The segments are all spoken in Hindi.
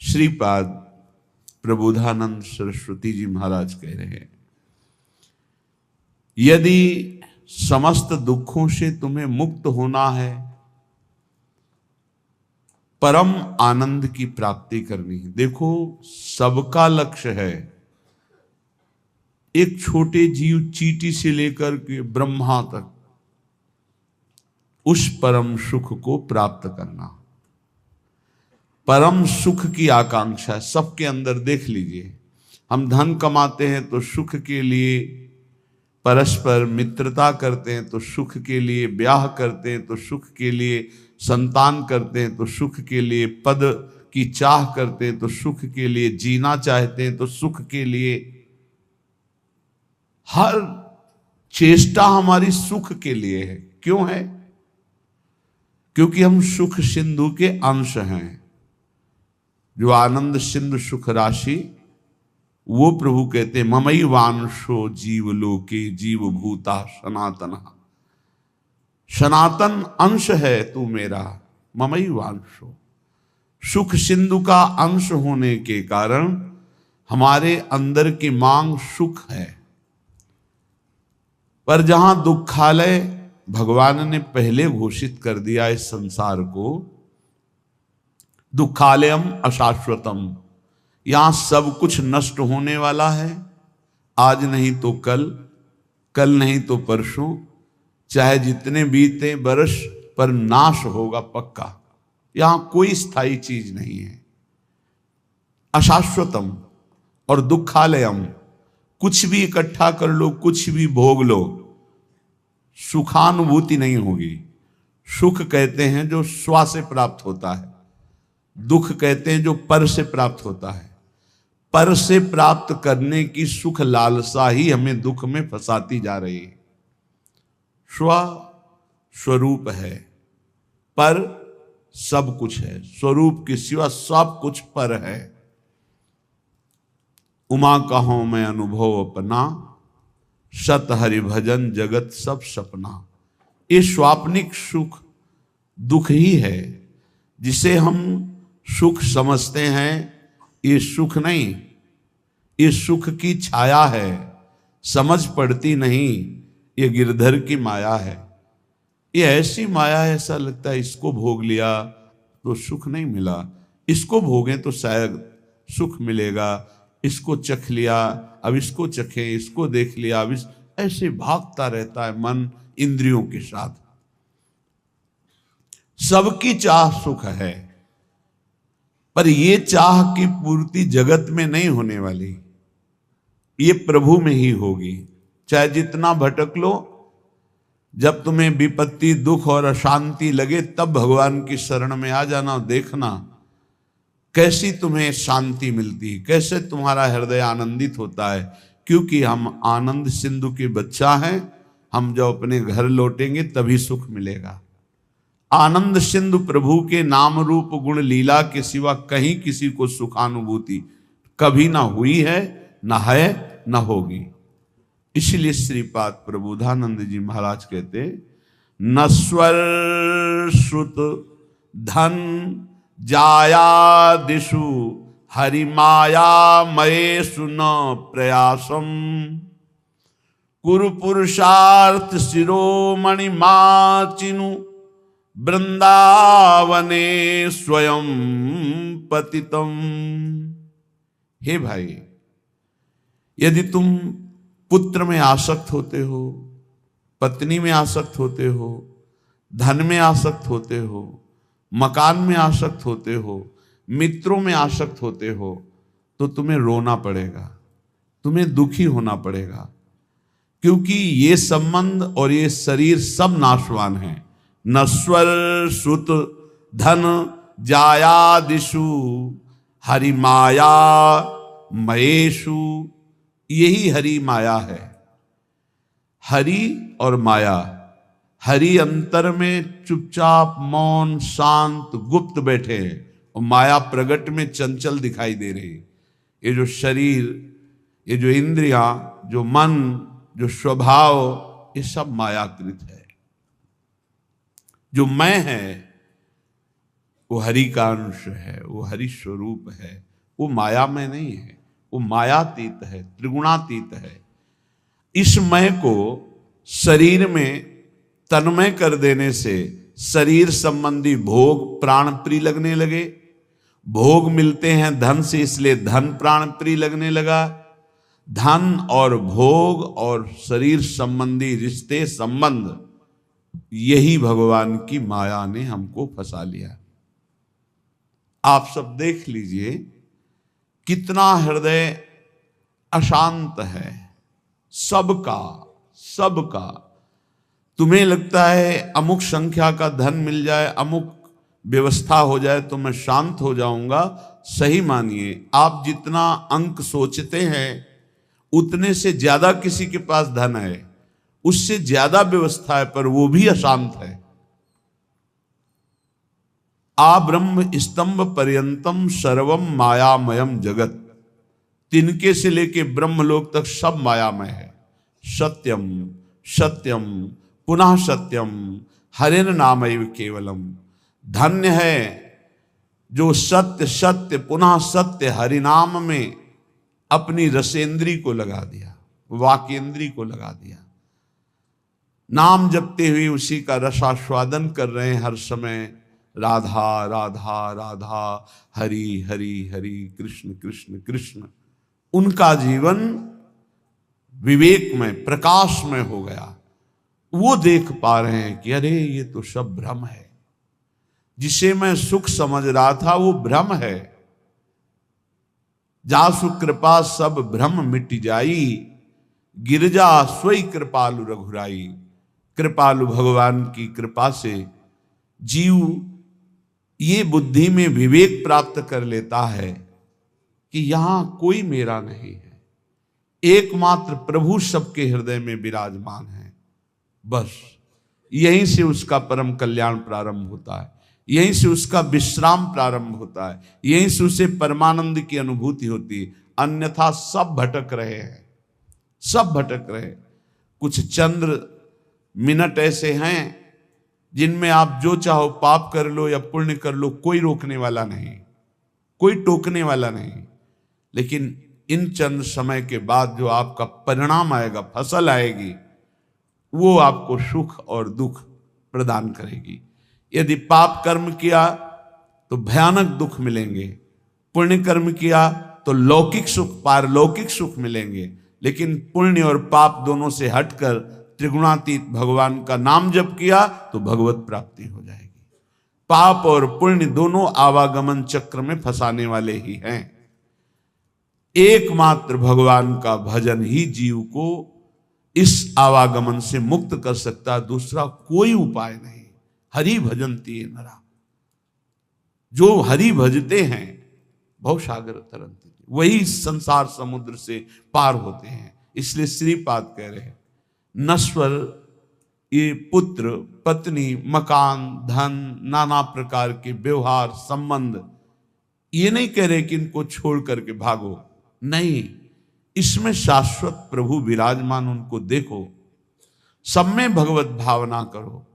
श्रीपाद प्रबोधानंद सरस्वती जी महाराज कह रहे हैं, यदि समस्त दुखों से तुम्हें मुक्त होना है, परम आनंद की प्राप्ति करनी है। देखो, सबका लक्ष्य है, एक छोटे जीव चींटी से लेकर के ब्रह्मा तक उस परम सुख को प्राप्त करना। परम सुख की आकांक्षा सबके अंदर देख लीजिए। हम धन कमाते हैं तो सुख के लिए, परस्पर मित्रता करते हैं तो सुख के लिए, ब्याह करते हैं तो सुख के लिए, संतान करते हैं तो सुख के लिए, पद की चाह करते हैं तो सुख के लिए, जीना चाहते हैं तो सुख के लिए। हर चेष्टा हमारी सुख के लिए है। क्यों है? क्योंकि हम सुख सिंधु के अंश हैं। जो आनंद सिंधु सुख राशि, वो प्रभु कहते हैं ममई वांशो जीव लोके जीव भूता सनातन। सनातन अंश है तू मेरा, ममई वांशो। सुख सिंधु का अंश होने के कारण हमारे अंदर की मांग सुख है। पर जहां दुखालय भगवान ने पहले घोषित कर दिया इस संसार को, दुखालयम अशाश्वतम, यहां सब कुछ नष्ट होने वाला है। आज नहीं तो कल, कल नहीं तो परसों, चाहे जितने बीते बरस, पर नाश होगा पक्का। यहां कोई स्थायी चीज नहीं है। अशाश्वतम और दुखालयम, कुछ भी इकट्ठा कर लो, कुछ भी भोग लो, सुखानुभूति नहीं होगी। सुख कहते हैं जो स्व से प्राप्त होता है, दुख कहते हैं जो पर से प्राप्त होता है। पर से प्राप्त करने की सुख लालसा ही हमें दुख में फंसाती जा रही है। स्व स्वरूप है, पर सब कुछ है। स्वरूप के सिवा सब कुछ पर है। उमा कहो मैं अनुभव अपना, सत हरि भजन जगत सब सपना। ये स्वाप्निक सुख दुख ही है, जिसे हम सुख समझते हैं। ये सुख नहीं, ये सुख की छाया है, समझ पड़ती नहीं। ये गिरधर की माया है। ये ऐसी माया है, ऐसा लगता है इसको भोग लिया तो सुख नहीं मिला, इसको भोगें तो शायद सुख मिलेगा, इसको चख लिया अब इसको चखे, इसको देख लिया अब ऐसे भागता रहता है मन इंद्रियों के साथ। सबकी चाह सुख है, पर ये चाह की पूर्ति जगत में नहीं होने वाली, ये प्रभु में ही होगी। चाहे जितना भटक लो, जब तुम्हें विपत्ति दुख और अशांति लगे तब भगवान की शरण में आ जाना। देखना कैसी तुम्हें शांति मिलती है, कैसे तुम्हारा हृदय आनंदित होता है। क्योंकि हम आनंद सिंधु के बच्चा हैं। हम जब अपने घर लौटेंगे तभी सुख मिलेगा। आनंद सिंधु प्रभु के नाम रूप गुण लीला के सिवा कहीं किसी को सुखानुभूति कभी ना हुई है, ना है, ना होगी। इसलिए श्रीपाद प्रबोधानंद जी महाराज कहते, नस्वर श्रुत धन जाया दिशु हरि माया मयेषु न प्रयासम कुरु पुरुषार्थ शिरोमणि माचिनु वृंदावने स्वयं पतितम। हे भाई, यदि तुम पुत्र में आसक्त होते हो, पत्नी में आसक्त होते हो, धन में आसक्त होते हो, मकान में आसक्त होते हो, मित्रों में आसक्त होते हो, तो तुम्हें रोना पड़ेगा, तुम्हें दुखी होना पड़ेगा। क्योंकि ये संबंध और ये शरीर सब नाशवान है। नश्वर सुत धन जायादिषु हरि माया मयेषु, यही हरि माया है। हरि और माया, हरि अंतर में चुपचाप मौन शांत गुप्त बैठे हैं, और माया प्रगट में चंचल दिखाई दे रही। ये जो शरीर, ये जो इंद्रियां, जो मन, जो स्वभाव, ये सब मायाकृत है। जो मैं है वो हरि का अंश है, वो हरि स्वरूप है, वो माया में नहीं है, वो मायातीत है, त्रिगुणातीत है। इस मय को शरीर में तन्मय कर देने से शरीर संबंधी भोग प्राण प्रिय लगने लगे। भोग मिलते हैं धन से, इसलिए धन प्राण प्रिय लगने लगा। धन और भोग और शरीर संबंधी रिश्ते संबंध, यही भगवान की माया ने हमको फंसा लिया। आप सब देख लीजिए कितना हृदय अशांत है सबका सबका। तुम्हें लगता है अमुक संख्या का धन मिल जाए, अमुक व्यवस्था हो जाए तो मैं शांत हो जाऊंगा। सही मानिए, आप जितना अंक सोचते हैं उतने से ज्यादा किसी के पास धन है, उससे ज्यादा व्यवस्था है, पर वो भी अशांत है। आ ब्रह्म स्तंभ पर्यंतम सर्वम मायामयम जगत, तिनके से लेके ब्रह्मलोक तक सब मायामय है। सत्यम सत्यम पुनः सत्यम हरेन नामैव केवलम। धन्य है जो सत्य सत्य पुनः सत्य हरिनाम में अपनी रसेंद्री को लगा दिया, वाकेंद्री को लगा दिया। नाम जपते हुए उसी का रसास्वादन कर रहे हैं हर समय। राधा राधा राधा, हरि हरि हरि, कृष्ण कृष्ण कृष्ण। उनका जीवन विवेक में प्रकाश में हो गया। वो देख पा रहे हैं कि अरे ये तो सब भ्रम है, जिसे मैं सुख समझ रहा था वो भ्रम है। जासु कृपा सब भ्रम मिट जाई, गिरजा सोई कृपालु रघुराई। कृपालु भगवान की कृपा से जीव ये बुद्धि में विवेक प्राप्त कर लेता है कि यहां कोई मेरा नहीं है, एकमात्र प्रभु सबके हृदय में विराजमान है। बस यहीं से उसका परम कल्याण प्रारंभ होता है, यहीं से उसका विश्राम प्रारंभ होता है, यहीं से उसे परमानंद की अनुभूति होती है। अन्यथा सब भटक रहे हैं, सब भटक रहे हैं। कुछ चंद्र मिनट ऐसे हैं जिनमें आप जो चाहो पाप कर लो या पुण्य कर लो, कोई रोकने वाला नहीं, कोई टोकने वाला नहीं। लेकिन इन चंद समय के बाद जो आपका परिणाम आएगा, फसल आएगी, वो आपको सुख और दुख प्रदान करेगी। यदि पाप कर्म किया तो भयानक दुख मिलेंगे, पुण्य कर्म किया तो लौकिक सुख पारलौकिक सुख मिलेंगे। लेकिन पुण्य और पाप दोनों से हटकर त्रिगुणातीत भगवान का नाम जप किया तो भगवत प्राप्ति हो जाएगी। पाप और पुण्य दोनों आवागमन चक्र में फंसाने वाले ही हैं। एकमात्र भगवान का भजन ही जीव को इस आवागमन से मुक्त कर सकता है, दूसरा कोई उपाय नहीं। हरि भजन्ति नरा, जो हरि भजते हैं भवसागर तरंति, वही संसार समुद्र से पार होते हैं। इसलिए श्रीपाद कह रहे हैं नश्वर ये पुत्र पत्नी मकान धन नाना प्रकार के व्यवहार संबंध, ये नहीं कह रहे कि इनको छोड़ करके भागो, नहीं, इसमें शाश्वत प्रभु विराजमान, उनको देखो, सब में भगवत भावना करो,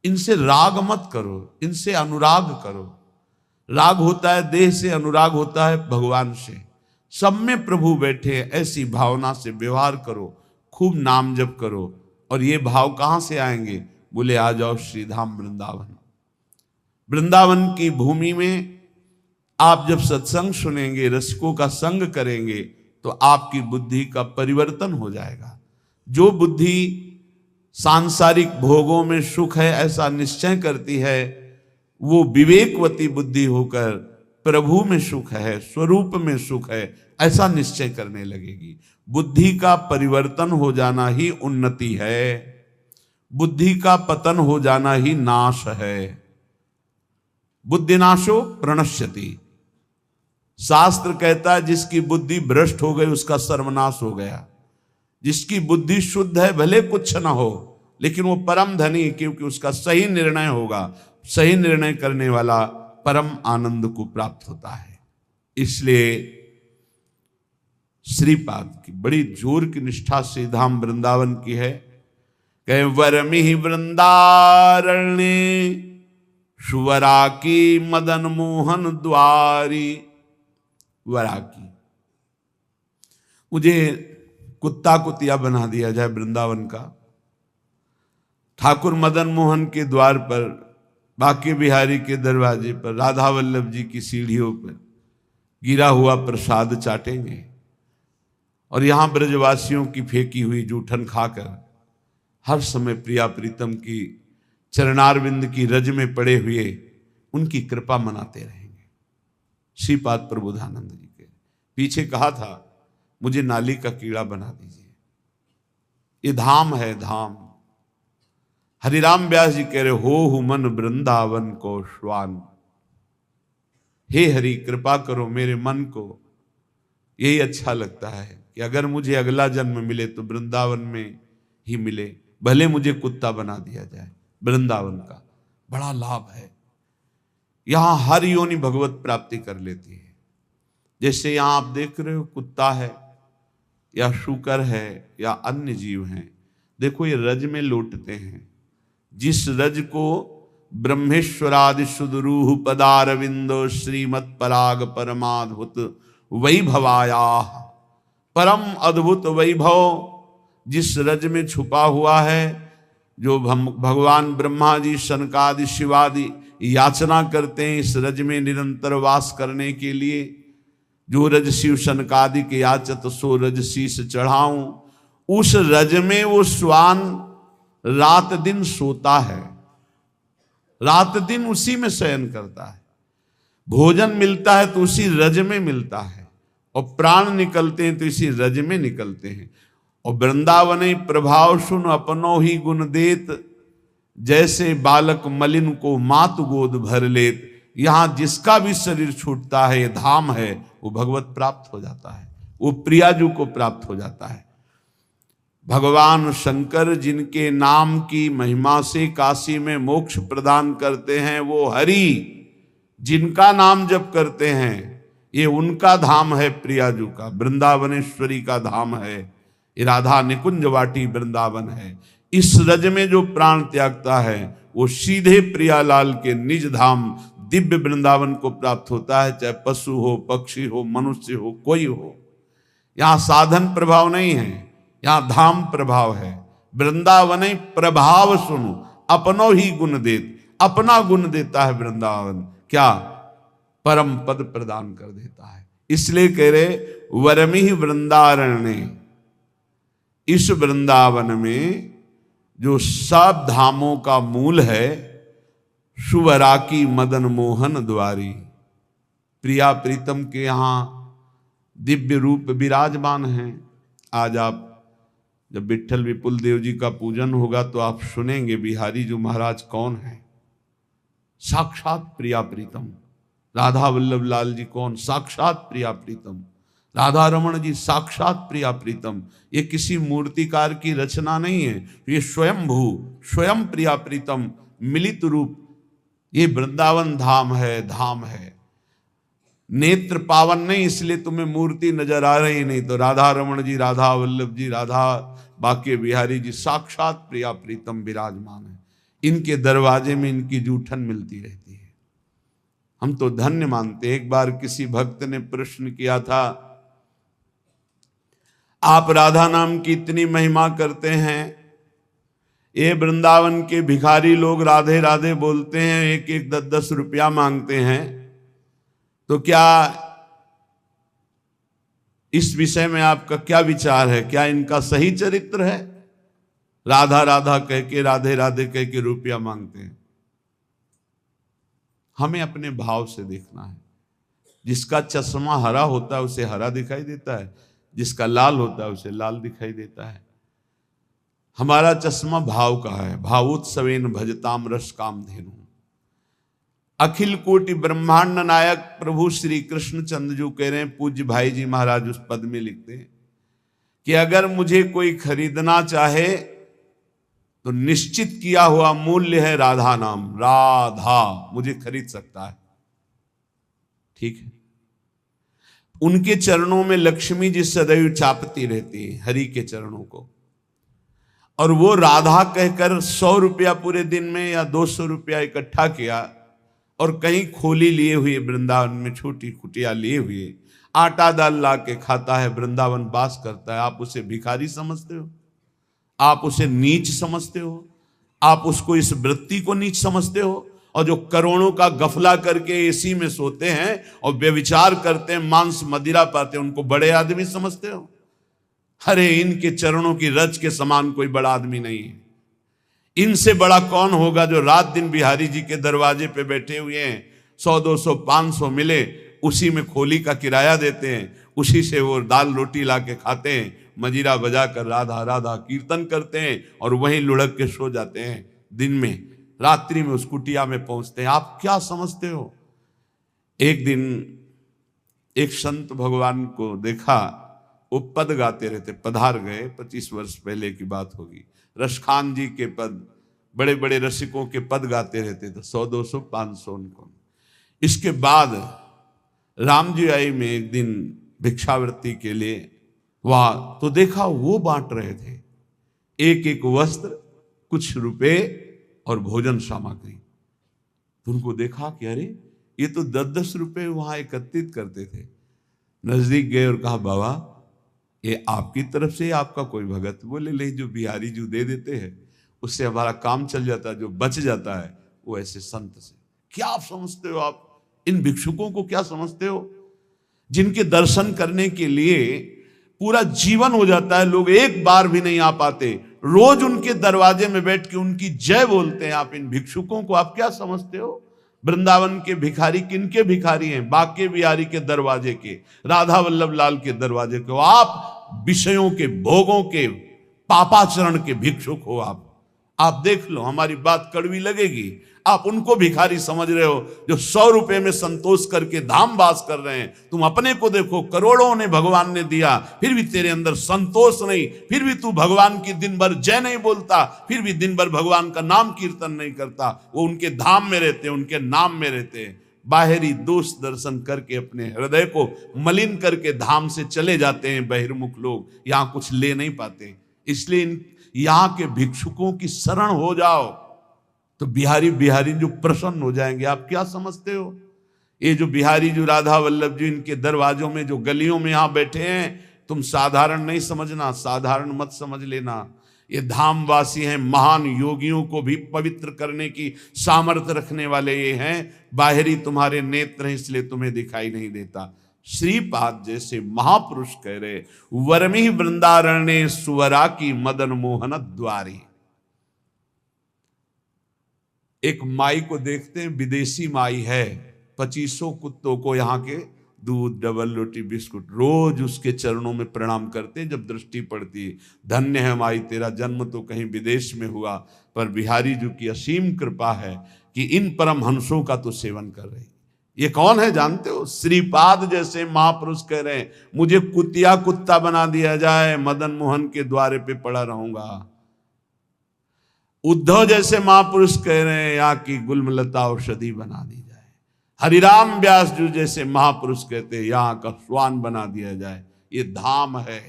इनसे राग मत करो, इनसे अनुराग करो। राग होता है देह से, अनुराग होता है भगवान से। सब में प्रभु बैठे, ऐसी भावना से व्यवहार करो, खूब नाम जप करो। और ये भाव कहां से आएंगे? बोले आ जाओ श्रीधाम वृंदावन। वृंदावन की भूमि में आप जब सत्संग सुनेंगे, रसिकों का संग करेंगे, तो आपकी बुद्धि का परिवर्तन हो जाएगा। जो बुद्धि सांसारिक भोगों में सुख है ऐसा निश्चय करती है, वो विवेकवती बुद्धि होकर प्रभु में सुख है, स्वरूप में सुख है, ऐसा निश्चय करने लगेगी। बुद्धि का परिवर्तन हो जाना ही उन्नति है, बुद्धि का पतन हो जाना ही नाश है। बुद्धिनाशो प्रणश्यति, शास्त्र कहता है जिसकी बुद्धि भ्रष्ट हो गई उसका सर्वनाश हो गया। जिसकी बुद्धि शुद्ध है भले कुछ ना हो, लेकिन वो परम धनी, क्योंकि उसका सही निर्णय होगा। सही निर्णय करने वाला परम आनंद को प्राप्त होता है। इसलिए श्रीपाद की बड़ी जोर की निष्ठा से धाम वृंदावन की है। कहे वरमिहि वृंदारण्ये सुवराकी मदन मोहन द्वारी। वराकी, मुझे कुत्ता कुतिया बना दिया जाए वृंदावन का, ठाकुर मदन मोहन के द्वार पर, बांके बिहारी के दरवाजे पर, राधा वल्लभ जी की सीढ़ियों पर गिरा हुआ प्रसाद चाटेंगे और यहां ब्रजवासियों की फेंकी हुई जूठन खाकर हर समय प्रिया प्रीतम की चरणारविंद की रज में पड़े हुए उनकी कृपा मनाते रहेंगे। श्रीपाद प्रबोधानंद जी के पीछे कहा था, मुझे नाली का कीड़ा बना दीजिए, ये धाम है धाम। हरिराम व्यास जी कह रहे, हो मन वृंदावन को श्वान। हे हरि, कृपा करो मेरे मन को, यही अच्छा लगता है कि अगर मुझे अगला जन्म मिले तो वृंदावन में ही मिले, भले मुझे कुत्ता बना दिया जाए। वृंदावन का बड़ा लाभ है, यहां हर योनि भगवत प्राप्ति कर लेती है। जैसे यहां आप देख रहे हो, कुत्ता है या शूकर है या अन्य जीव हैं, देखो ये रज में लौटते हैं। जिस रज को ब्रह्मेश्वरादि सुदरूह पदारविंदो श्रीमत् पराग परमाद्भुत वैभवाया, परम अद्भुत वैभव जिस रज में छुपा हुआ है, जो भगवान ब्रह्मा जी सनकादि शिवादि याचना करते हैं इस रज में निरंतर वास करने के लिए। जो रज शिव सनकादि के याचत सो रज शीस चढ़ाऊं, उस रज में वो स्वान रात दिन सोता है, रात दिन उसी में शयन करता है। भोजन मिलता है तो उसी रज में मिलता है, और प्राण निकलते हैं तो इसी रज में निकलते हैं। और वृंदावन प्रभाव सुन अपनो ही गुण देत, जैसे बालक मलिन को मातु गोद भर लेत। यहां जिसका भी शरीर छूटता है, ये धाम है, वो भगवत प्राप्त हो जाता है, वो प्रियाजू को प्राप्त हो जाता है। भगवान शंकर जिनके नाम की महिमा से काशी में मोक्ष प्रदान करते हैं, वो हरि जिनका नाम जप करते हैं, ये उनका धाम है प्रियाजू का, वृंदावनेश्वरी का धाम है। ये राधा निकुंज वाटी वृंदावन है। इस रज में जो प्राण त्यागता है वो सीधे प्रियालाल के निज धाम दिव्य वृंदावन को प्राप्त होता है, चाहे पशु हो, पक्षी हो, मनुष्य हो, कोई हो। यहां साधन प्रभाव नहीं है, यहां धाम प्रभाव है। वृंदावन प्रभाव सुनो अपनो ही गुण देत, अपना गुण देता है वृंदावन, क्या परम पद प्रदान कर देता है। इसलिए कह रहे वरमि वृंदारण्य, इस वृंदावन में जो सब धामों का मूल है, सुवराकी मदन मोहन द्वारी, प्रिया प्रीतम के यहां दिव्य रूप विराजमान हैं। आज आप जब विट्ठल विपुल देव जी का पूजन होगा तो आप सुनेंगे बिहारी जो महाराज कौन है, साक्षात प्रिया प्रीतम। राधा वल्लभ लाल जी कौन, साक्षात प्रिया प्रीतम। राधा रमण जी साक्षात प्रिया प्रीतम। ये किसी मूर्तिकार की रचना नहीं है, ये स्वयं भू स्वयं प्रिया प्रीतम मिलित रूप, ये वृंदावन धाम है, धाम है। नेत्र पावन नहीं इसलिए तुम्हें मूर्ति नजर आ रही नहीं, तो राधा रमण जी, राधा वल्लभ जी, राधा बांके बिहारी जी साक्षात प्रिया प्रीतम विराजमान है। इनके दरवाजे में इनकी जूठन मिलती रहती है। हम तो धन्य मानते। एक बार किसी भक्त ने प्रश्न किया था, आप राधा नाम की इतनी महिमा करते हैं, ये वृंदावन के भिखारी लोग राधे राधे बोलते हैं, एक एक 10-10 रुपया मांगते हैं, तो क्या इस विषय में आपका क्या विचार है? क्या इनका सही चरित्र है? राधा राधा कह के, राधे राधे कह के रुपया मांगते हैं। हमें अपने भाव से देखना है। जिसका चश्मा हरा होता है उसे हरा दिखाई देता है, जिसका लाल होता है उसे लाल दिखाई देता है। हमारा चश्मा भाव का है। भावोत्सवेन भजताम रस काम धेनु। अखिल कोटि ब्रह्मांड नायक प्रभु श्री कृष्ण चंद्र जो कह रहे हैं, पूज्य भाई जी महाराज उस पद में लिखते हैं कि अगर मुझे कोई खरीदना चाहे तो निश्चित किया हुआ मूल्य है राधा नाम। राधा मुझे खरीद सकता है, ठीक है। उनके चरणों में लक्ष्मी जी सदैव चापती रहती है, हरि के चरणों को, और वो राधा कहकर 100 रुपया पूरे दिन में या 200 रुपया इकट्ठा किया और कहीं खोली लिए हुए, वृंदावन में छोटी कुटिया लिए हुए आटा दाल ला के खाता है, वृंदावन वास करता है, आप उसे भिखारी समझते हो? आप उसे नीच समझते हो? आप उसको, इस वृत्ति को नीच समझते हो? और जो करोड़ों का गफला करके एसी में सोते हैं और व्यभिचार करते हैं, मांस मदिरा पाते हैं, उनको बड़े आदमी समझते हो? अरे इनके चरणों की रज के समान कोई बड़ा आदमी नहीं है। इनसे बड़ा कौन होगा जो रात दिन बिहारी जी के दरवाजे पे बैठे हुए हैं, 100 200 500 मिले उसी में खोली का किराया देते हैं, उसी से वो दाल रोटी ला के खाते हैं, मजीरा बजा कर राधा राधा कीर्तन करते हैं और वहीं लुढ़क के सो जाते हैं। दिन में, रात्रि में उस कुटिया में पहुंचते हैं। आप क्या समझते हो? एक दिन एक संत भगवान को देखा, वो पद गाते रहते, पधार गए, 25 वर्ष पहले की बात होगी। रसखान जी के पद, बड़े बड़े रसिकों के पद गाते रहते थे, 100 200 500 उनको। इसके बाद राम जी आई में एक दिन भिक्षावृत्ति के लिए, वहां तो देखा वो बांट रहे थे एक एक वस्त्र, कुछ रुपए और भोजन सामग्री। तो उनको देखा कि अरे ये तो 10-10 रुपए वहां एकत्रित करते थे। नजदीक गए और कहा, बाबा ये आपकी तरफ से आपका कोई भगत? बोले ले, जो बिहारी जी दे देते हैं उससे हमारा काम चल जाता है, जो बच जाता है वो ऐसे संत से। क्या आप समझते हो? आप इन भिक्षुकों को क्या समझते हो, जिनके दर्शन करने के लिए पूरा जीवन हो जाता है, लोग एक बार भी नहीं आ पाते, रोज उनके दरवाजे में बैठ के उनकी जय बोलते हैं। आप इन भिक्षुकों को आप क्या समझते हो? वृंदावन के भिखारी किनके भिखारी हैं? बाके बिहारी के दरवाजे के, राधा वल्लभ लाल के दरवाजे के। आप विषयों के, भोगों के, पापाचरण के भिक्षुक हो। आप देख लो, हमारी बात कड़वी लगेगी, आप उनको भिखारी समझ रहे हो जो 100 रुपए में संतोष करके धाम वास कर रहे हैं। तुम अपने को देखो, करोड़ों ने भगवान ने दिया, फिर भी तेरे अंदर संतोष नहीं, फिर भी तू भगवान की दिन भर जय नहीं बोलता, फिर भी दिन भर भगवान का नाम कीर्तन नहीं करता। वो उनके धाम में रहते हैं, उनके नाम में रहते हैं। बाहरी दोष दर्शन करके अपने हृदय को मलिन करके धाम से चले जाते हैं बहिर्मुख लोग, यहां कुछ ले नहीं पाते। इसलिए यहां के भिक्षुकों की शरण हो जाओ तो बिहारी जो प्रसन्न हो जाएंगे। आप क्या समझते हो? ये जो बिहारी जो राधा वल्लभ जी इनके दरवाजों में, जो गलियों में यहां बैठे हैं, तुम साधारण नहीं समझना, साधारण मत समझ लेना। ये धामवासी हैं, महान योगियों को भी पवित्र करने की सामर्थ्य रखने वाले ये हैं। बाहरी तुम्हारे नेत्र हैं इसलिए तुम्हें दिखाई नहीं देता। श्रीपाद जैसे महापुरुष कह रहे, वर्मी वृंदारण्य सुवरा की मदन मोहन द्वारी। एक माई को देखते हैं, विदेशी माई है, 2500 कुत्तों को यहाँ के दूध, डबल रोटी, बिस्कुट, रोज उसके चरणों में प्रणाम करते हैं। जब दृष्टि पड़ती है, धन्य है माई, तेरा जन्म तो कहीं विदेश में हुआ, पर बिहारी जी की असीम कृपा है कि इन परम हंसों का तो सेवन कर रही। ये कौन है जानते हो? श्रीपाद जैसे महापुरुष कह रहे हैं, मुझे कुतिया कुत्ता बना दिया जाए, मदन मोहन के द्वारे पे पड़ा रहूंगा। उद्धव जैसे महापुरुष कह रहे हैं, यहाँ की गुलमलता औषधि बना दी जाए। हरिराम व्यास जी जैसे महापुरुष कहते हैं, यहाँ का स्वान बना दिया जाए। ये धाम है,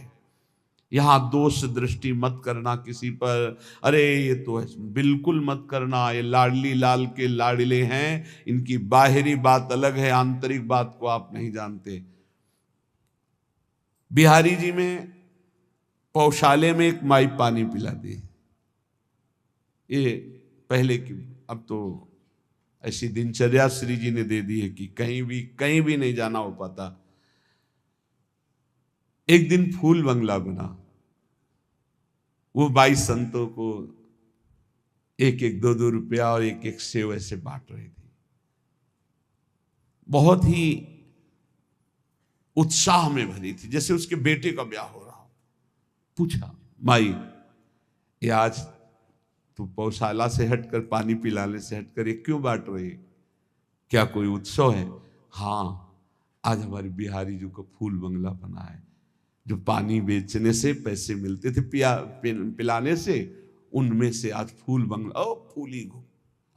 यहाँ दोष दृष्टि मत करना किसी पर। अरे ये तो बिल्कुल मत करना, ये लाडली लाल के लाडले हैं, इनकी बाहरी बात अलग है, आंतरिक बात को आप नहीं जानते। बिहारी जी में पौशाले में एक माई पानी पिलाती है। ये पहले की, अब तो ऐसी दिनचर्या श्री जी ने दे दी है कि कहीं भी नहीं जाना हो पाता। एक दिन फूल बंगला बना, वो 22 संतों को 1-1 2-2 रुपया और 1-1 सेव ऐसे बांट रही थी। बहुत ही उत्साह में भरी थी, जैसे उसके बेटे का ब्याह हो रहा हो। पूछा, माई ये आज तू पौशाला से हटकर, पानी पिलाने से हटकर ये क्यों बांट रही है? क्या कोई उत्सव है? हाँ, आज हमारे बिहारी जी को फूल बंगला बना है। जो पानी बेचने से पैसे मिलते थे पिलाने से, उनमें से आज फूल बंगला। ओ फूली गो,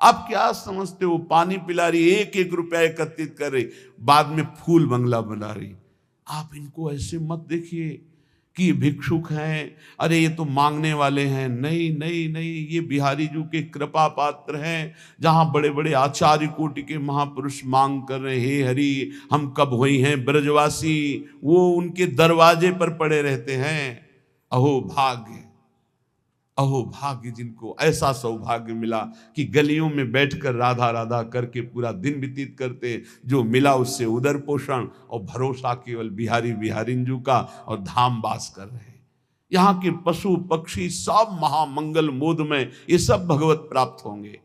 आप क्या समझते हो? पानी पिला रही, 1-1 रुपया एकत्रित कर रही, बाद में फूल बंगला बना रही। आप इनको ऐसे मत देखिए कि भिक्षुक हैं, अरे ये तो मांगने वाले हैं। नहीं नहीं नहीं, ये बिहारी जी के कृपा पात्र हैं। जहाँ बड़े बड़े आचार्य कोटि के महापुरुष मांग कर रहे, हे हरि हम कब हुई हैं ब्रजवासी, वो उनके दरवाजे पर पड़े रहते हैं। अहो भाग्य, अहो भाग्य जिनको ऐसा सौभाग्य मिला कि गलियों में बैठकर राधा राधा करके पूरा दिन व्यतीत करते, जो मिला उससे उदर पोषण और भरोसा केवल बिहारी बिहारिंजू का, और धाम वास कर रहे हैं। यहाँ के पशु पक्षी सब महामंगल मोद में, ये सब भगवत प्राप्त होंगे,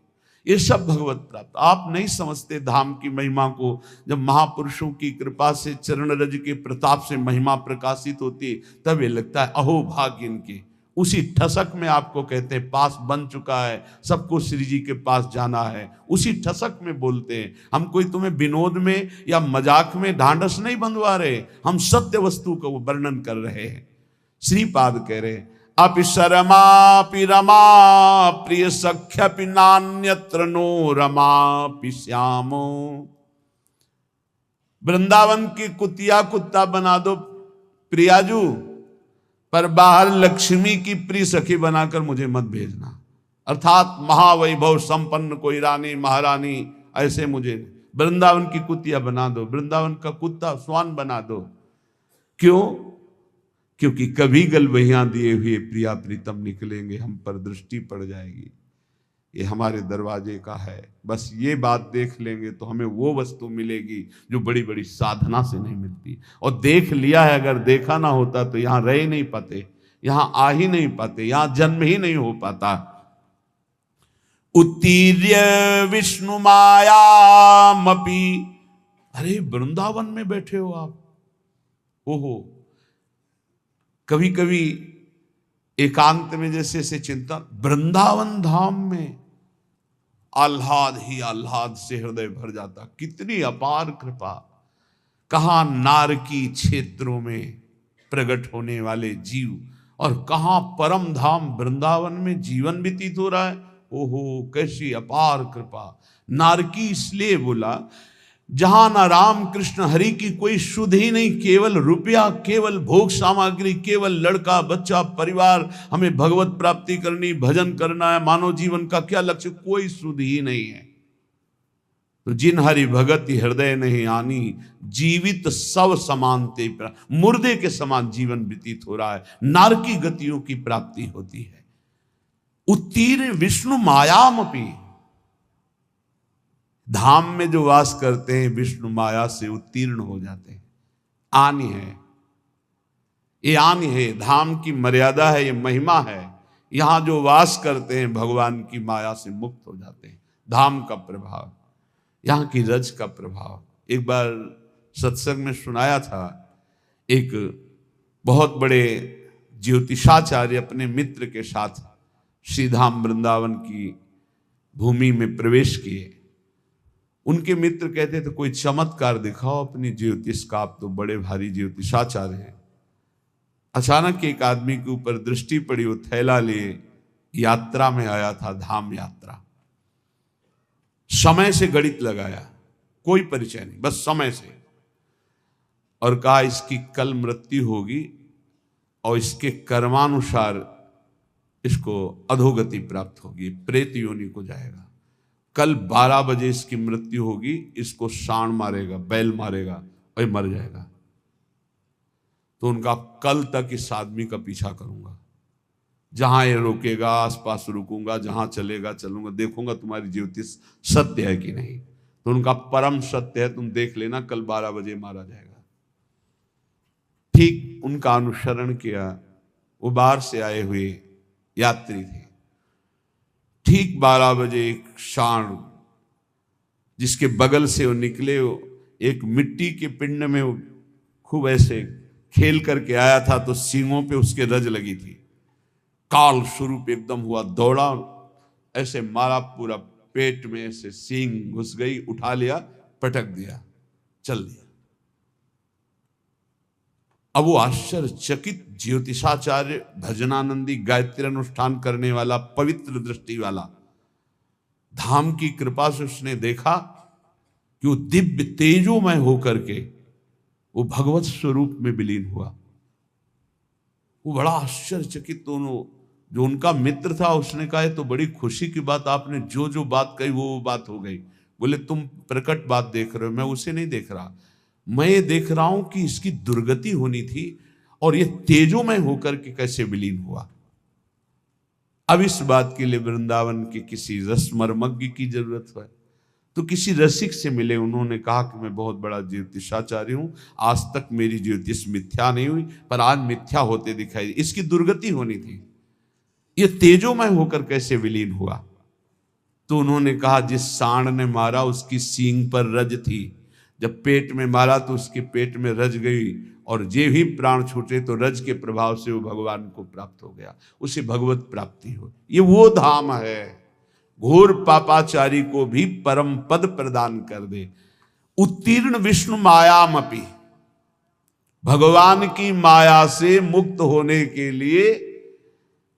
ये सब भगवत प्राप्त। आप नहीं समझते धाम की महिमा को। जब महापुरुषों की कृपा से, चरण रज के प्रताप से महिमा प्रकाशित होती, तब ये लगता है अहो भाग्य इनके। उसी ठसक में आपको कहते हैं पास बन चुका है, सबको श्री जी के पास जाना है, उसी ठसक में बोलते हैं। हम कोई तुम्हें विनोद में या मजाक में ढांढस नहीं बंधवा रहे, हम सत्य वस्तु को वर्णन कर रहे हैं। श्रीपाद कह रहे अपिशरमापि रमा प्रिय सख्यपि नान्यत्र नो रमापि श्यामो। वृंदावन की कुतिया कुत्ता बना दो प्रियाजू, पर बाहर लक्ष्मी की प्रिय सखी बनाकर मुझे मत भेजना। अर्थात महावैभव संपन्न कोई रानी महारानी ऐसे मुझे वृंदावन की कुतिया बना दो, वृंदावन का कुत्ता स्वान बना दो। क्यों? क्योंकि कभी गलबहियां दिए हुए प्रिया प्रीतम निकलेंगे, हम पर दृष्टि पड़ जाएगी। ये हमारे दरवाजे का है, बस ये बात देख लेंगे तो हमें वो वस्तु मिलेगी जो बड़ी बड़ी साधना से नहीं मिलती। और देख लिया है, अगर देखा ना होता तो यहां रह ही नहीं पाते, यहां आ ही नहीं पाते, यहां जन्म ही नहीं हो पाता। उत्तीर्य विष्णु मायामपि, अरे वृंदावन में बैठे हो आप, ओहो। कभी कभी एकांत में जैसे से चिंतन, वृंदावन धाम में आह्लाद ही आह्लाद से हृदय भर जाता। कितनी अपार कृपा। कहां नारकी क्षेत्रों में प्रकट होने वाले जीव, और कहां परम धाम वृंदावन में जीवन व्यतीत हो रहा है। ओहो कैसी अपार कृपा। नारकी इसलिए बोला जहां ना राम कृष्ण हरि की कोई शुद्ध ही नहीं, केवल रुपया, केवल भोग सामग्री, केवल लड़का बच्चा परिवार, हमें भगवत प्राप्ति करनी, भजन करना है, मानव जीवन का क्या लक्ष्य, कोई शुद्ध ही नहीं है। तो जिन हरि भगत हृदय नहीं आनी, जीवित सब समानते, मुर्दे के समान जीवन व्यतीत हो रहा है। नारकी गतियों की प्राप्ति होती है। उत्तीर्ण विष्णु मायामपि, धाम में जो वास करते हैं विष्णु माया से उत्तीर्ण हो जाते हैं। आनी है, ये आनी है, धाम की मर्यादा है, ये महिमा है। यहां जो वास करते हैं भगवान की माया से मुक्त हो जाते हैं। धाम का प्रभाव, यहां की रज का प्रभाव। एक बार सत्संग में सुनाया था, एक बहुत बड़े ज्योतिषाचार्य अपने मित्र के साथ श्रीधाम वृंदावन की भूमि में प्रवेश किए। उनके मित्र कहते थे कोई चमत्कार दिखाओ अपनी ज्योतिष का, आप तो बड़े भारी ज्योतिषाचार्य हैं। अचानक एक आदमी के ऊपर दृष्टि पड़ी, वो थैला लिए यात्रा में आया था, धाम यात्रा। समय से गणित लगाया, कोई परिचय नहीं, बस समय से, और कहा इसकी कल मृत्यु होगी और इसके कर्मानुसार इसको अधोगति प्राप्त होगी, प्रेत योनि को जाएगा। कल 12 बजे इसकी मृत्यु होगी, इसको सांड मारेगा, बैल मारेगा और ये मर जाएगा। तो उनका कल तक इस आदमी का पीछा करूंगा, जहां ये रोकेगा आसपास रुकूंगा, जहां चलेगा चलूंगा, देखूंगा तुम्हारी ज्योतिष सत्य है कि नहीं। तो उनका परम सत्य है, तुम देख लेना कल 12 बजे मारा जाएगा। ठीक उनका अनुसरण किया। वो बाहर से आए हुए यात्री थे। ठीक 12 बजे एक सांड जिसके बगल से वो निकले, वो एक मिट्टी के पिंड में वो खूब ऐसे खेल करके आया था, तो सींगों पे उसके रज लगी थी। काल स्वरूप एकदम हुआ, दौड़ा, ऐसे मारा, पूरा पेट में ऐसे सींग घुस गई, उठा लिया, पटक दिया, चल दिया। अब वो आश्चर्यचकित ज्योतिषाचार्य, भजनानंदी, गायत्री अनुष्ठान करने वाला, पवित्र दृष्टि वाला, धाम की कृपा से उसने देखा कि वो दिव्य तेजोमय होकर के वो भगवत स्वरूप में विलीन हुआ। वो बड़ा आश्चर्यचकित, दोनों जो उनका मित्र था उसने कहा तो बड़ी खुशी की बात, आपने जो जो बात कही वो बात हो गई। बोले तुम प्रकट बात देख रहे हो, मैं उसे नहीं देख रहा, मैं ये देख रहा हूं कि इसकी दुर्गति होनी थी और ये तेजोमय होकर के कैसे विलीन हुआ। अब इस बात के लिए वृंदावन के किसी रसमर्मज्ञ की जरूरत है, तो किसी रसिक से मिले। उन्होंने कहा कि मैं बहुत बड़ा ज्योतिषाचार्य हूं, आज तक मेरी ज्योतिष मिथ्या नहीं हुई, पर आज मिथ्या होते दिखाई, इसकी दुर्गति होनी थी, ये तेजोमय होकर कैसे विलीन हुआ। तो उन्होंने कहा जिस सांड ने मारा उसकी सींग पर रज थी, जब पेट में मारा तो उसके पेट में रज गई, और जे ही प्राण छूटे तो रज के प्रभाव से वो भगवान को प्राप्त हो गया, उसे भगवत प्राप्ति हो। ये वो धाम है, घोर पापाचारी को भी परम पद प्रदान कर दे। उत्तीर्ण विष्णु मायामपि, भगवान की माया से मुक्त होने के लिए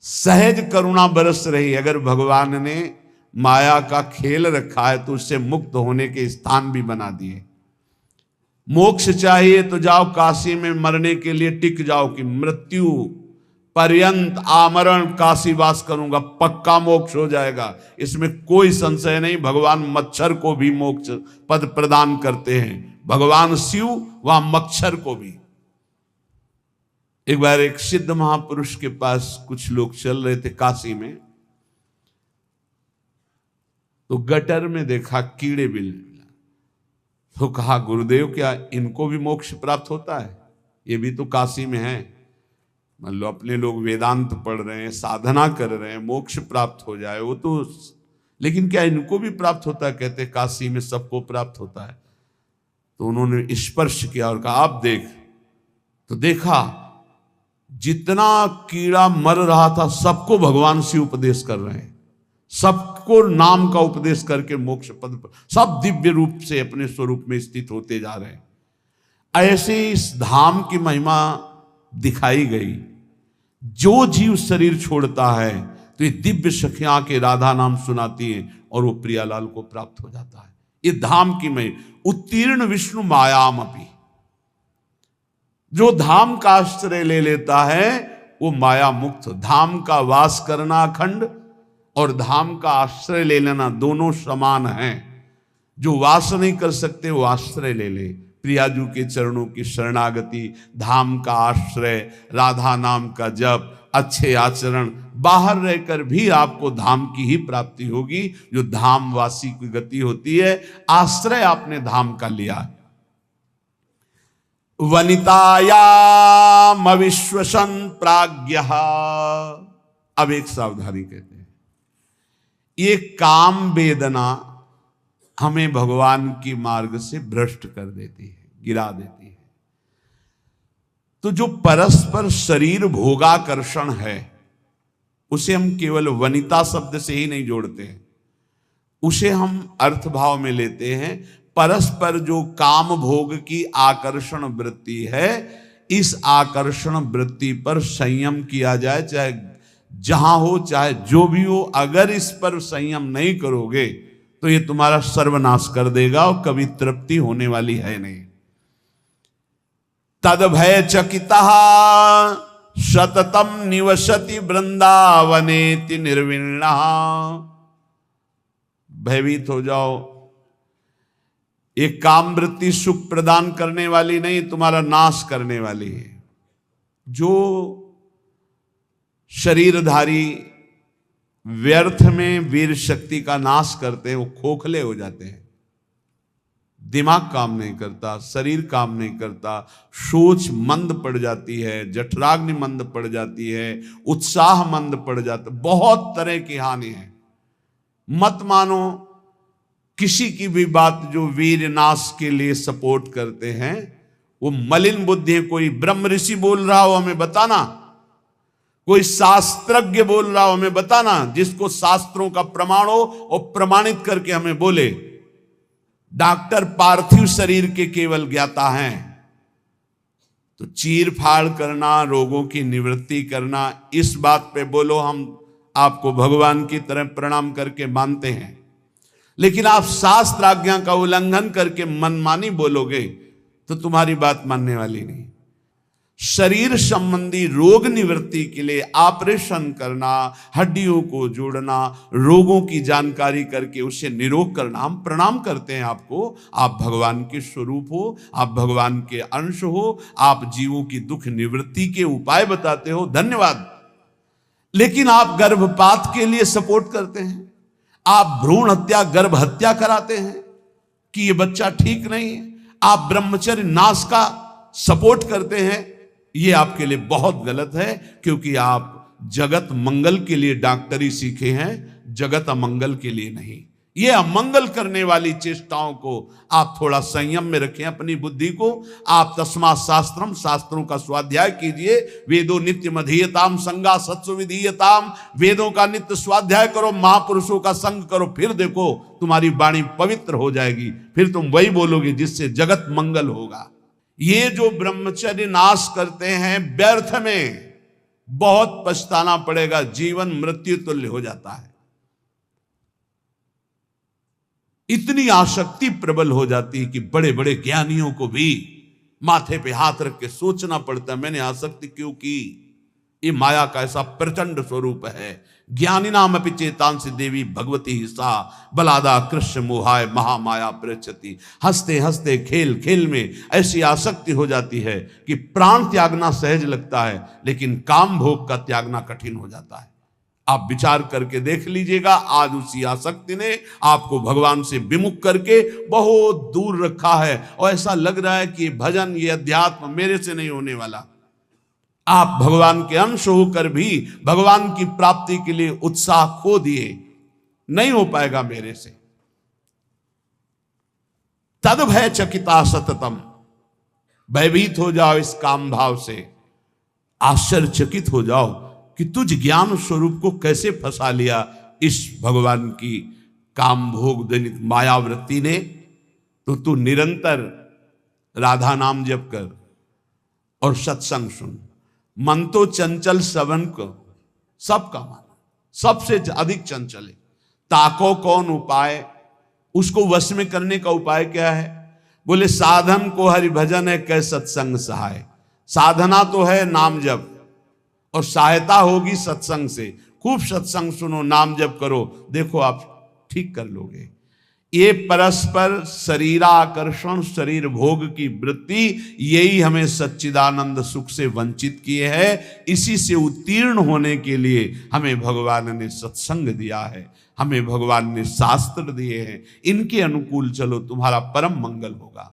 सहज करुणा बरस रही। अगर भगवान ने माया का खेल रखा है तो उससे मुक्त होने के स्थान भी बना दिए। मोक्ष चाहिए तो जाओ काशी में, मरने के लिए टिक जाओ कि मृत्यु पर्यंत आमरण काशी वास करूंगा, पक्का मोक्ष हो जाएगा, इसमें कोई संशय नहीं। भगवान मच्छर को भी मोक्ष पद प्रदान करते हैं, भगवान शिव वहां मच्छर को भी। एक बार एक सिद्ध महापुरुष के पास कुछ लोग चल रहे थे काशी में, तो गटर में देखा कीड़े बिल, तो कहा गुरुदेव क्या इनको भी मोक्ष प्राप्त होता है? ये भी तो काशी में है, मान लो अपने लोग वेदांत पढ़ रहे हैं, साधना कर रहे हैं, मोक्ष प्राप्त हो जाए वो तो, लेकिन क्या इनको भी प्राप्त होता है? कहते काशी में सबको प्राप्त होता है। तो उन्होंने स्पर्श किया और कहा आप देख, तो देखा जितना कीड़ा मर रहा था सबको भगवान शिव उपदेश कर रहे हैं, सबको नाम का उपदेश करके मोक्ष पद पर सब दिव्य रूप से अपने स्वरूप में स्थित होते जा रहे हैं। ऐसे इस धाम की महिमा दिखाई गई। जो जीव शरीर छोड़ता है तो ये दिव्य सखियां के राधा नाम सुनाती हैं और वो प्रियालाल को प्राप्त हो जाता है। ये धाम की महिमा। उत्तीर्ण विष्णु मायामपि, जो धाम का आश्रय ले लेता है वो माया मुक्त। धाम का वास करना अखंड और धाम का आश्रय ले लेना दोनों समान हैं। जो वास नहीं कर सकते वो आश्रय ले ले। प्रियाजू के चरणों की शरणागति, धाम का आश्रय, राधा नाम का जप, अच्छे आचरण, बाहर रहकर भी आपको धाम की ही प्राप्ति होगी। जो धामवासी की गति होती है, आश्रय आपने धाम का लिया। वनितायाम अविश्वसन प्राज्ञः, अब एक सावधानी कहते हैं, ये काम वेदना हमें भगवान की मार्ग से भ्रष्ट कर देती है, गिरा देती है। तो जो परस्पर शरीर भोगाकर्षण है उसे हम केवल वनिता शब्द से ही नहीं जोड़ते हैं, उसे हम अर्थभाव में लेते हैं। परस्पर जो काम भोग की आकर्षण वृत्ति है, इस आकर्षण वृत्ति पर संयम किया जाए, चाहे जहां हो चाहे जो भी हो। अगर इस पर संयम नहीं करोगे तो ये तुम्हारा सर्वनाश कर देगा और कभी तृप्ति होने वाली है नहीं। तद भय चकितः सततम निवसति वृंदावनेति निर्विण्णः, भयभीत हो जाओ। एक काम वृत्ति सुख प्रदान करने वाली नहीं, तुम्हारा नाश करने वाली है। जो शरीरधारी व्यर्थ में वीर शक्ति का नाश करते हैं वो खोखले हो जाते हैं। दिमाग काम नहीं करता, शरीर काम नहीं करता, सोच मंद पड़ जाती है, जठराग्नि मंद पड़ जाती है, उत्साह मंद पड़ जाता, बहुत तरह की हानि है। मत मानो किसी की भी बात जो वीर नाश के लिए सपोर्ट करते हैं, वो मलिन बुद्धि है। कोई ब्रह्म ऋषि बोल रहा हो हमें बताना, कोई शास्त्रज्ञ बोल रहा हो हमें बताना, जिसको शास्त्रों का प्रमाण हो और प्रमाणित करके हमें बोले। डॉक्टर पार्थिव शरीर के केवल ज्ञाता हैं, तो चीर फाड़ करना, रोगों की निवृत्ति करना, इस बात पे बोलो, हम आपको भगवान की तरह प्रणाम करके मानते हैं। लेकिन आप शास्त्र आज्ञा का उल्लंघन करके मनमानी बोलोगे तो तुम्हारी बात मानने वाली नहीं। शरीर संबंधी रोग निवृत्ति के लिए ऑपरेशन करना, हड्डियों को जोड़ना, रोगों की जानकारी करके उसे निरोग करना। हम प्रणाम करते हैं आपको, आप भगवान के स्वरूप हो, आप भगवान के अंश हो, आप जीवों की दुख निवृत्ति के उपाय बताते हो, धन्यवाद। लेकिन आप गर्भपात के लिए सपोर्ट करते हैं, आप भ्रूण हत्या, गर्भ हत्या कराते हैं कि ये बच्चा ठीक नहीं है, आप ब्रह्मचर्य नाश का सपोर्ट करते हैं। ये आपके लिए बहुत गलत है, क्योंकि आप जगत मंगल के लिए डॉक्टरी सीखे हैं, जगत अमंगल के लिए नहीं। ये अमंगल करने वाली चेष्टाओं को आप थोड़ा संयम में रखें अपनी बुद्धि को। आप तस्मात् शास्त्रम, शास्त्रों का स्वाध्याय कीजिए। वेदो नित्य मधीयताम संगा सत्सु विधीयताम, वेदों का नित्य स्वाध्याय करो, महापुरुषों का संग करो, फिर देखो तुम्हारी वाणी पवित्र हो जाएगी, फिर तुम वही बोलोगे जिससे जगत मंगल होगा। ये जो ब्रह्मचर्य नाश करते हैं व्यर्थ में, बहुत पछताना पड़ेगा, जीवन मृत्यु तुल्य हो जाता है। इतनी आसक्ति प्रबल हो जाती है कि बड़े बड़े ज्ञानियों को भी माथे पे हाथ रख के सोचना पड़ता है, मैंने आसक्ति क्यों की। ये माया का ऐसा प्रचंड स्वरूप है। ज्ञानी नाम अपि चेतांसी देवी भगवती ही सा बलादा कृष्ण मोहाय महामाया प्रचति। हंसते हंसते खेल खेल में ऐसी आसक्ति हो जाती है कि प्राण त्यागना सहज लगता है, लेकिन काम भोग का त्यागना कठिन हो जाता है। आप विचार करके देख लीजिएगा, आज उसी आसक्ति ने आपको भगवान से विमुख करके बहुत दूर रखा है, और ऐसा लग रहा है कि भजन, ये अध्यात्म मेरे से नहीं होने वाला। आप भगवान के अंश होकर भी भगवान की प्राप्ति के लिए उत्साह खो दिए, नहीं हो पाएगा मेरे से। तद भय चकिता सततम, भयभीत हो जाओ इस काम भाव से, आश्चर्यचकित हो जाओ कि तुझ ज्ञान स्वरूप को कैसे फंसा लिया इस भगवान की काम भोग जनित मायावृत्ति ने। तो तू निरंतर राधा नाम जप कर और सत्संग सुन। मन तो चंचल सवन को सबका मन सबसे अधिक चंचल है। ताको कौन उपाय, उसको वश में करने का उपाय क्या है? बोले साधन को हरि भजन है, कै सत्संग सहाय। साधना तो है नाम जप, और सहायता होगी सत्संग से। खूब सत्संग सुनो, नाम जप करो, देखो आप ठीक कर लोगे। ये परस्पर शरीराकर्षण, शरीर भोग की वृत्ति, यही हमें सच्चिदानंद सुख से वंचित किए है। इसी से उत्तीर्ण होने के लिए हमें भगवान ने सत्संग दिया है, हमें भगवान ने शास्त्र दिए हैं। इनके अनुकूल चलो, तुम्हारा परम मंगल होगा।